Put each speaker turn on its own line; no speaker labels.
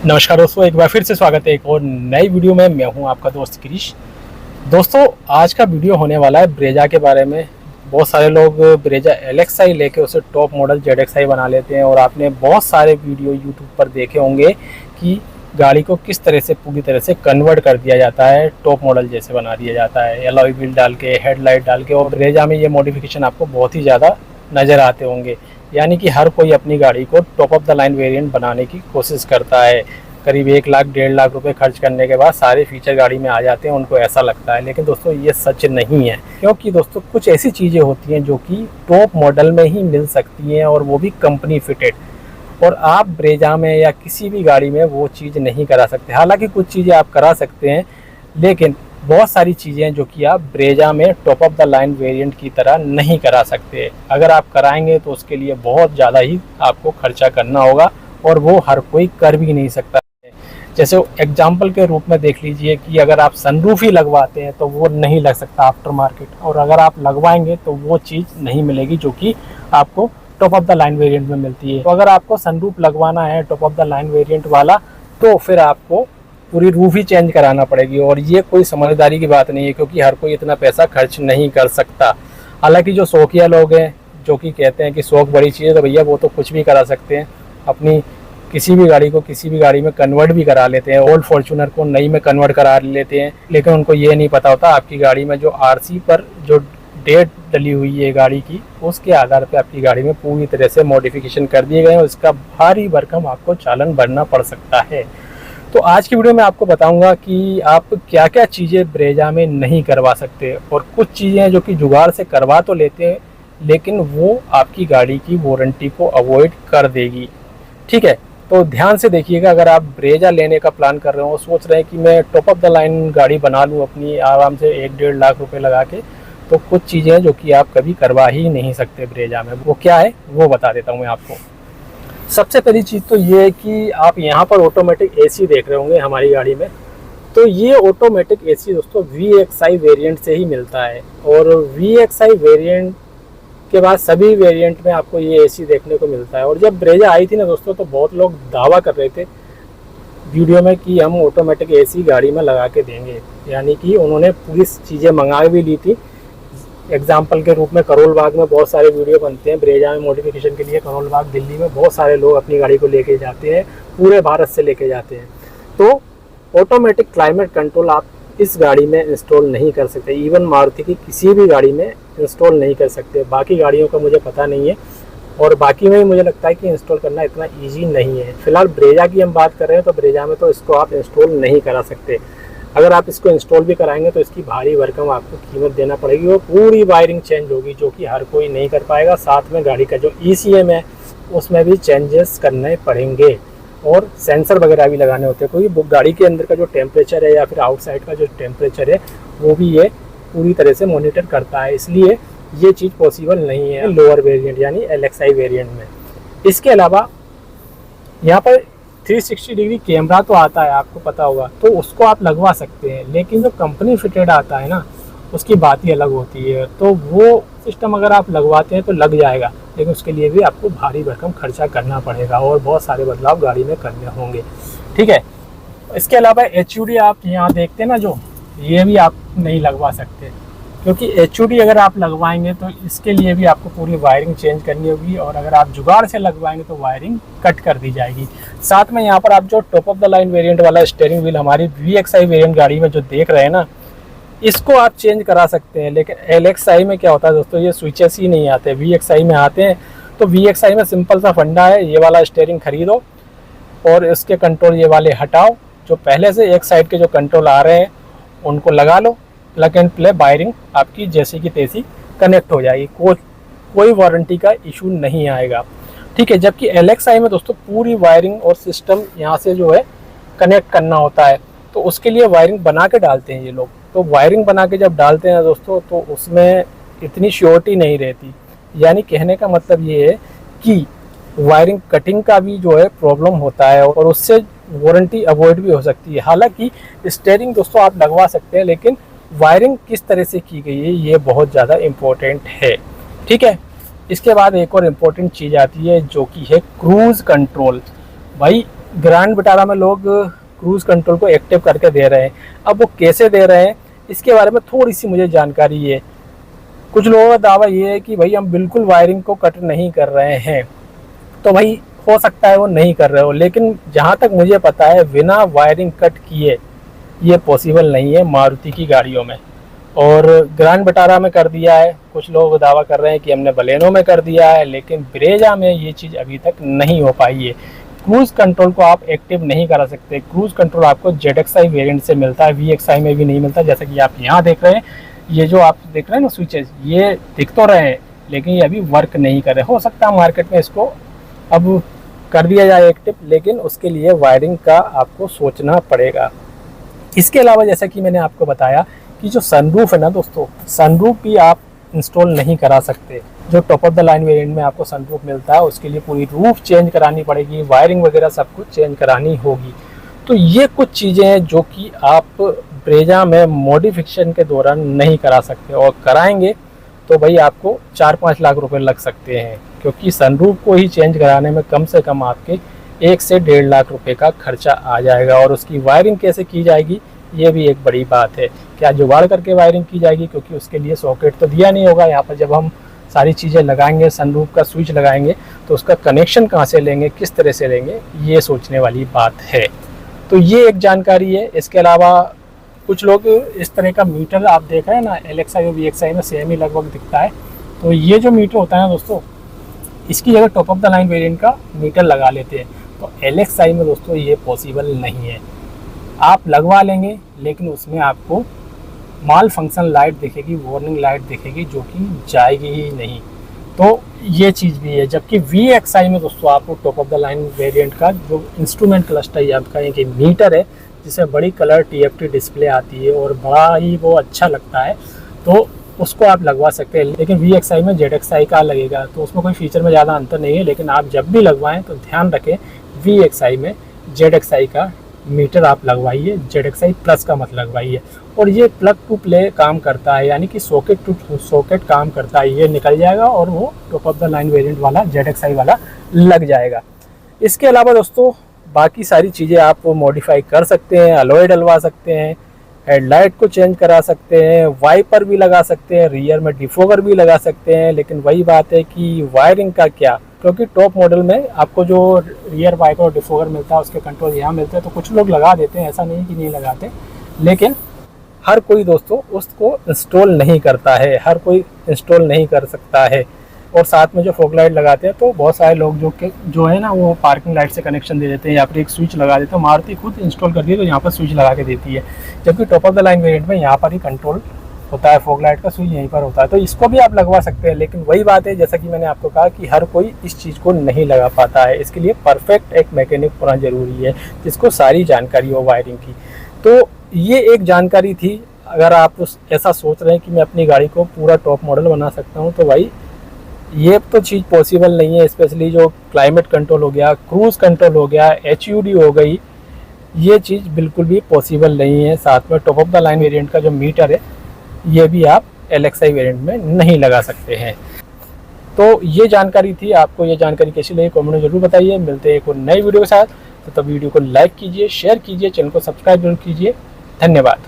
नमस्कार दोस्तों, एक बार फिर से स्वागत है एक और नई वीडियो में। मैं हूं आपका दोस्त क्रिश। दोस्तों, आज का वीडियो होने वाला है ब्रेजा के बारे में। बहुत सारे लोग ब्रेजा LXi लेके उसे टॉप मॉडल ZXi बना लेते हैं और आपने बहुत सारे वीडियो यूट्यूब पर देखे होंगे कि गाड़ी को किस तरह से पूरी तरह से कन्वर्ट कर दिया जाता है, टॉप मॉडल जैसे बना दिया जाता है, एलॉय व्हील डाल के, हेडलाइट डाल के। और ब्रेजा में ये मॉडिफिकेशन आपको बहुत ही ज़्यादा नज़र आते होंगे। यानी कि हर कोई अपनी गाड़ी को top of the line variant बनाने की कोशिश करता है। करीब 1 लाख 1.5 लाख रुपए खर्च करने के बाद सारे फीचर गाड़ी में आ जाते हैं, उनको ऐसा लगता है। लेकिन दोस्तों, ये सच नहीं है, क्योंकि दोस्तों कुछ ऐसी चीज़ें होती हैं जो कि टॉप मॉडल में ही मिल सकती हैं और वो भी कंपनी फिटेड। और आप ब्रेजा में या किसी भी गाड़ी में वो चीज़ नहीं करा सकते। हालांकि कुछ चीज़ें आप करा सकते हैं, लेकिन बहुत सारी चीज़ें जो कि आप ब्रेजा में top of the line variant की तरह नहीं करा सकते। अगर आप कराएंगे तो उसके लिए बहुत ज़्यादा ही आपको खर्चा करना होगा और वो हर कोई कर भी नहीं सकता। जैसे एग्जाम्पल के रूप में देख लीजिए कि अगर आप सनरूफ ही लगवाते हैं तो वो नहीं लग सकता आफ्टर मार्केट, और अगर आप लगवाएंगे तो वो चीज़ नहीं मिलेगी जो कि आपको top of the line variant में मिलती है। तो अगर आपको सनरूफ लगवाना है top of the line variant वाला, तो फिर आपको पूरी रूफ ही चेंज कराना पड़ेगी। और ये कोई समझदारी की बात नहीं है, क्योंकि हर कोई इतना पैसा खर्च नहीं कर सकता। हालांकि जो शौकिया लोग हैं जो कि कहते हैं कि शौक बड़ी चीज़ है, तो भैया वो तो कुछ भी करा सकते हैं। अपनी किसी भी गाड़ी को किसी भी गाड़ी में कन्वर्ट भी करा लेते हैं। ओल्ड फॉर्च्यूनर को नई में कन्वर्ट करा लेते हैं, लेकिन उनको ये नहीं पता होता आपकी गाड़ी में जो RC पर जो डेट डली हुई है गाड़ी की, उसके आधार पर आपकी गाड़ी में पूरी तरह से मॉडिफिकेशन कर दिए गए हैं और इसका भारी भरकम आपको चालान भरना पड़ सकता है। तो आज की वीडियो में आपको बताऊंगा कि आप क्या क्या चीज़ें ब्रेजा में नहीं करवा सकते, और कुछ चीज़ें हैं जो कि जुगाड़ से करवा तो लेते हैं लेकिन वो आपकी गाड़ी की वारंटी को अवॉइड कर देगी। ठीक है, तो ध्यान से देखिएगा। अगर आप ब्रेजा लेने का प्लान कर रहे हो, सोच रहे हैं कि मैं टॉप ऑफ द लाइन गाड़ी बना लूँ अपनी आराम से 1-1.5 लाख रुपए लगा के, तो कुछ चीज़ें हैं जो कि आप कभी करवा ही नहीं सकते ब्रेजा में। वो क्या है वो बता देता हूँ मैं आपको। सबसे पहली चीज़ तो ये है कि आप यहाँ पर ऑटोमेटिक AC देख रहे होंगे हमारी गाड़ी में। तो ये ऑटोमेटिक AC दोस्तों VXi वेरिएंट से ही मिलता है, और VXi वेरिएंट के बाद सभी वेरिएंट में आपको ये AC देखने को मिलता है। और जब ब्रेजा आई थी ना दोस्तों, तो बहुत लोग दावा कर रहे थे वीडियो में कि हम ऑटोमेटिक AC गाड़ी में लगा के देंगे। यानी कि उन्होंने पूरी चीज़ें मंगा भी ली थी। एग्जाम्पल के रूप में करोल बाग में बहुत सारे वीडियो बनते हैं ब्रेजा में मॉडिफिकेशन के लिए। करोल बाग दिल्ली में बहुत सारे लोग अपनी गाड़ी को लेके जाते हैं, पूरे भारत से लेके जाते हैं। तो ऑटोमेटिक क्लाइमेट कंट्रोल आप इस गाड़ी में इंस्टॉल नहीं कर सकते। इवन मारुति की किसी भी गाड़ी में इंस्टॉल नहीं कर सकते। बाकी गाड़ियों का मुझे पता नहीं है, और बाकी में मुझे लगता है कि इंस्टॉल करना इतना ईजी नहीं है। फिलहाल ब्रेजा की हम बात कर रहे हैं, तो ब्रेजा में तो इसको आप इंस्टॉल नहीं करा सकते। अगर आप इसको इंस्टॉल भी कराएंगे तो इसकी भारी भरकम आपको कीमत देना पड़ेगी, और पूरी वायरिंग चेंज होगी जो कि हर कोई नहीं कर पाएगा। साथ में गाड़ी का जो ECM है उसमें भी चेंजेस करने पड़ेंगे, और सेंसर वगैरह भी लगाने होते हैं, क्योंकि गाड़ी के अंदर का जो टेम्परेचर है या फिर आउटसाइड का जो टेम्परेचर है वो भी ये पूरी तरह से मॉनिटर करता है। इसलिए ये चीज़ पॉसिबल नहीं है लोअर वेरिएंट यानी LXi वेरिएंट में। इसके अलावा यहाँ पर 360 डिग्री कैमरा तो आता है, आपको पता होगा, तो उसको आप लगवा सकते हैं। लेकिन जो कंपनी फिटेड आता है ना, उसकी बात ही अलग होती है। तो वो सिस्टम अगर आप लगवाते हैं तो लग जाएगा, लेकिन उसके लिए भी आपको भारी भरकम खर्चा करना पड़ेगा और बहुत सारे बदलाव गाड़ी में करने होंगे। ठीक है, इसके अलावा HUD आप यहाँ देखते हैं ना, जो ये भी आप नहीं लगवा सकते, क्योंकि HUD अगर आप लगवाएंगे तो इसके लिए भी आपको पूरी वायरिंग चेंज करनी होगी, और अगर आप जुगाड़ से लगवाएंगे तो वायरिंग कट कर दी जाएगी। साथ में यहाँ पर आप जो top of the line variant वाला स्टीयरिंग व्हील हमारी VXi वेरिएंट गाड़ी में जो देख रहे हैं ना, इसको आप चेंज करा सकते हैं। लेकिन LXi में क्या होता है दोस्तों, ये स्विचेस ही नहीं आते, VXi में आते हैं। तो VXi में सिंपल सा फंडा है, ये वाला स्टीयरिंग खरीदो और इसके कंट्रोल ये वाले हटाओ, जो पहले से एक साइड के जो कंट्रोल आ रहे हैं उनको लगा लो, प्लग एंड प्ले, वायरिंग आपकी जैसी की तैसी कनेक्ट हो जाएगी, कोई वारंटी का इशू नहीं आएगा। ठीक है, जबकि LXi में दोस्तों पूरी वायरिंग और सिस्टम यहाँ से जो है कनेक्ट करना होता है, तो उसके लिए वायरिंग बना के डालते हैं ये लोग। तो वायरिंग बना के जब डालते हैं दोस्तों, तो उसमें इतनी श्योरिटी नहीं रहती। यानी कहने का मतलब ये है कि वायरिंग कटिंग का भी जो है प्रॉब्लम होता है, और उससे वारंटी अवॉइड भी हो सकती है। हालांकि स्टीयरिंग दोस्तों आप लगवा सकते हैं, लेकिन वायरिंग किस तरह से की गई है ये बहुत ज़्यादा इम्पोर्टेंट है। ठीक है, इसके बाद एक और इम्पोर्टेंट चीज़ आती है जो कि है क्रूज़ कंट्रोल। भाई ग्रैंड विटारा में लोग क्रूज़ कंट्रोल को एक्टिव करके दे रहे हैं। अब वो कैसे दे रहे हैं इसके बारे में थोड़ी सी मुझे जानकारी है। कुछ लोगों का दावा ये है कि भाई हम बिल्कुल वायरिंग को कट नहीं कर रहे हैं, तो भाई हो सकता है वो नहीं कर रहे हो, लेकिन जहाँ तक मुझे पता है बिना वायरिंग कट किए ये पॉसिबल नहीं है मारुति की गाड़ियों में। और ग्रैंड विटारा में कर दिया है, कुछ लोग दावा कर रहे हैं कि हमने बलेनो में कर दिया है, लेकिन ब्रेजा में ये चीज़ अभी तक नहीं हो पाई है। क्रूज़ कंट्रोल को आप एक्टिव नहीं करा सकते। क्रूज़ कंट्रोल आपको ZXi वेरिएंट से मिलता है, VXi में भी नहीं मिलता। जैसे कि आप यहाँ देख रहे हैं, ये जो आप देख रहे हैं ना स्विचेस, ये दिख तो रहे हैं लेकिन ये अभी वर्क नहीं कर रहे। हो सकता है मार्केट में इसको अब कर दिया जाए एक्टिव, लेकिन उसके लिए वायरिंग का आपको सोचना पड़ेगा। इसके अलावा जैसा कि मैंने आपको बताया कि जो सनरूफ है ना दोस्तों, सनरूफ भी आप इंस्टॉल नहीं करा सकते। जो top of the line variant में आपको सनरूफ मिलता है उसके लिए पूरी रूफ चेंज करानी पड़ेगी, वायरिंग वगैरह सब कुछ चेंज करानी होगी। तो ये कुछ चीज़ें हैं जो कि आप ब्रेजा में मॉडिफिकेशन के दौरान नहीं करा सकते, और कराएंगे तो भाई आपको 4-5 लाख रुपए लग सकते हैं, क्योंकि सनरूफ को ही चेंज कराने में कम से कम आपके 1 से 1.5 लाख रुपए का खर्चा आ जाएगा। और उसकी वायरिंग कैसे की जाएगी ये भी एक बड़ी बात है। क्या जुगाड़ करके वायरिंग की जाएगी, क्योंकि उसके लिए सॉकेट तो दिया नहीं होगा। यहाँ पर जब हम सारी चीज़ें लगाएंगे, सनरूफ का स्विच लगाएंगे, तो उसका कनेक्शन कहाँ से लेंगे, किस तरह से लेंगे, ये सोचने वाली बात है। तो ये एक जानकारी है। इसके अलावा कुछ लोग इस तरह का मीटर आप देख रहे हैं ना, LXi और VXi में सेम ही लगभग दिखता है। तो ये जो मीटर होता है ना दोस्तों, इसकी जगह top of the line variant का मीटर लगा लेते हैं। तो LXi में दोस्तों ये पॉसिबल नहीं है। आप लगवा लेंगे लेकिन उसमें आपको माल फंक्शन लाइट दिखेगी, वार्निंग लाइट दिखेगी, जो कि जाएगी ही नहीं। तो ये चीज़ भी है। जबकि VXi में दोस्तों आपको top of the line variant का जो इंस्ट्रूमेंट क्लस्टर या आपका एक मीटर है, जिसमें बड़ी कलर TFT डिस्प्ले आती है और बड़ा ही वो अच्छा लगता है, तो उसको आप लगवा सकते हैं। लेकिन VXi में ZXi का लगेगा, तो उसमें कोई फीचर में ज़्यादा अंतर नहीं है। लेकिन आप जब भी लगवाएं तो ध्यान रखें VXi में ZXi का मीटर आप लगवाइए, ZXi प्लस का मत लगवाइए। और ये प्लग टू प्ले काम करता है, यानी कि सॉकेट टू सॉकेट काम करता है। ये निकल जाएगा और वो top of the line variant वाला ZXi वाला लग जाएगा। इसके अलावा दोस्तों बाकी सारी चीज़ें आप मॉडिफाई कर सकते हैं, अलॉय डलवा सकते हैं, हेडलाइट को चेंज करा सकते हैं, वाइपर भी लगा सकते हैं, रियर में डिफोगर भी लगा सकते हैं। लेकिन वही बात है कि वायरिंग का क्या, क्योंकि टॉप मॉडल में आपको जो रियर वाइपर और डिफोगर मिलता है उसके कंट्रोल यहाँ मिलते हैं। तो कुछ लोग लगा देते हैं, ऐसा नहीं कि नहीं लगाते, लेकिन हर कोई दोस्तों उसको इंस्टॉल नहीं करता है, हर कोई इंस्टॉल नहीं कर सकता है। और साथ में जो फॉग लाइट लगाते हैं तो बहुत सारे लोग जो है ना वो पार्किंग लाइट से कनेक्शन दे देते हैं या फिर एक स्विच लगा देते हैं। मारुति खुद इंस्टॉल करती है तो यहाँ पर स्विच लगा के देती है, जबकि top of the line variant में यहाँ पर ही कंट्रोल होता है, फॉग लाइट का स्विच यहीं पर होता है। तो इसको भी आप लगवा सकते हैं। लेकिन वही बात है, जैसा कि मैंने आपको कहा कि हर कोई इस चीज़ को नहीं लगा पाता है। इसके लिए परफेक्ट एक मैकेनिक होना ज़रूरी है, जिसको सारी जानकारी हो वायरिंग की। तो ये एक जानकारी थी। अगर आप ऐसा सोच रहे हैं कि मैं अपनी गाड़ी को पूरा टॉप मॉडल बना सकता हूँ, तो भाई ये तो चीज़ पॉसिबल नहीं है। स्पेशली जो क्लाइमेट कंट्रोल हो गया, क्रूज़ कंट्रोल हो गया, HUD हो गई, ये चीज़ बिल्कुल भी पॉसिबल नहीं है। साथ में top of the line variant का जो मीटर है ये भी आप LXi वेरिएंट में नहीं लगा सकते हैं। तो ये जानकारी थी। आपको ये जानकारी कैसी लगी कमेंट में जरूर बताइए। मिलते हैं एक और नई वीडियो के साथ। तो तब वीडियो को लाइक कीजिए, शेयर कीजिए, चैनल को सब्सक्राइब जरूर कीजिए। धन्यवाद।